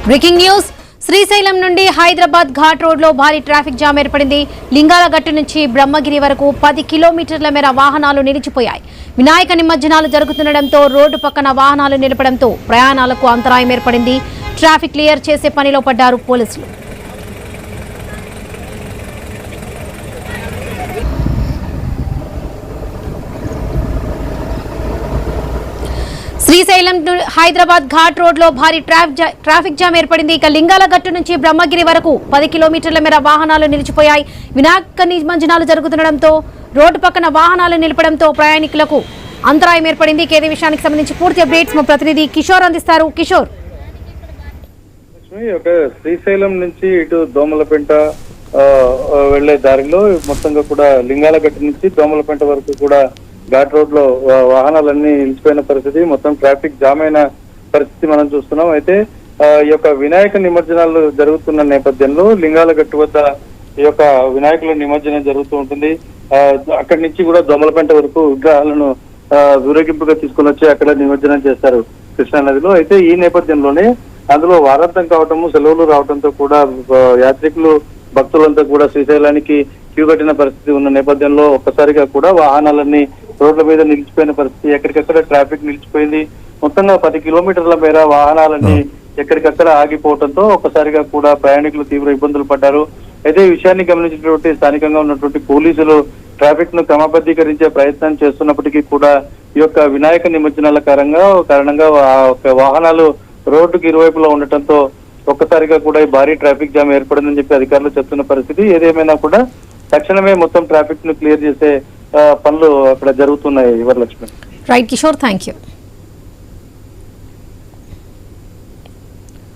Breaking news Srisailam నుండి Hyderabad ghat road లో భారీ ట్రాఫిక్ జామ్ ఏర్పడింది. లింగాలగట్టు నుంచి బ్రహ్మగిరి వరకు 10 కిలోమీటర్ల మేర వాహనాలు నిలిచిపోయాయి. వినాయక నిమజ్జనాలు జరుగుతుండటంతో రోడ్డు పక్కన వాహనాలు నిలపడంతో ప్రయాణాలకు అంతరాయం ఏర్పడింది. ట్రాఫిక్ క్లియర్ చేసే పనిలో పడ్డారు పోలీసులు. శ్రీశైలం హైదరాబాద్ ఘాట్ రోడ్ లో భారీ ట్రాఫిక్ జామ్ ఏర్పడింది. ఇక లింగాలగట్టు నుంచి బ్రహ్మగిరి వరకు 10 కిలోమీటర్ల మేర వాహనాలు నిలిచిపోయాయి. వినాయక నిమజ్జనాలు జరుగుతుండటంతో రోడ్డు పక్కన వాహనాలు నిలపడంతో ప్రయాణికులకు అంతరాయం ఏర్పడింది. ఇదే విషయానికి సంబంధించి పూర్తి అప్డేట్స్ మా ప్రతినిధి కిషోర్ అందిస్తారు. కిషోర్, శ్రీశైలం నుంచి ఇటు దోమలపెంట వెళ్లే దారిలో మొత్తంగా కూడా లింగాలగట్టు నుంచి దోమలపెంట వరకు కూడా ఘాట్ రోడ్ లో వాహనాలన్నీ నిలిచిపోయిన పరిస్థితి, మొత్తం ట్రాఫిక్ జామ్ అయిన పరిస్థితి మనం చూస్తున్నాం. అయితే ఈ యొక్క వినాయక నిమజ్జనాలు జరుగుతున్న నేపథ్యంలో లింగాలగట్టు వద్ద ఈ యొక్క వినాయకుల నిమజ్జనం జరుగుతూ ఉంటుంది. అక్కడి నుంచి కూడా దోమలపెంట వరకు విగ్రహాలను ఊరేగింపుగా తీసుకుని వచ్చి అక్కడ నిమజ్జనం చేస్తారు కృష్ణా నదిలో. అయితే ఈ నేపథ్యంలోనే అందులో వారాంతం కావటము, సెలవులు రావడంతో కూడా యాత్రికులు భక్తులంతా కూడా శ్రీశైలానికి క్యూ కట్టిన పరిస్థితి ఉన్న నేపథ్యంలో ఒక్కసారిగా కూడా వాహనాలన్నీ రోడ్ల మీద నిలిచిపోయిన పరిస్థితి, ఎక్కడికక్కడ ట్రాఫిక్ నిలిచిపోయింది. మొత్తంగా 10 కిలోమీటర్ల మేర వాహనాలన్నీ ఎక్కడికక్కడ ఆగిపోవడంతో ఒక్కసారిగా కూడా ప్రయాణికులు తీవ్ర ఇబ్బందులు పడ్డారు. అయితే ఈ విషయాన్ని గమనించినటువంటి స్థానికంగా ఉన్నటువంటి పోలీసులు ట్రాఫిక్ ను క్రమబద్ధీకరించే ప్రయత్నం చేస్తున్నప్పటికీ కూడా ఈ యొక్క వినాయక నిమజ్జనాల కారణంగా వాహనాలు రోడ్డుకి ఇరువైపులా ఉండటంతో ఒక్కసారిగా కూడా ఈ భారీ ట్రాఫిక్ జామ్ ఏర్పడిందని చెప్పి అధికారులు చెప్తున్న పరిస్థితి. ఏదేమైనా కూడా తక్షణమే మొత్తం ట్రాఫిక్ ను క్లియర్ చేసే పనులు అక్కడ జరుగుతున్నాయి. Varalakshmi. Right Kishore, thank you.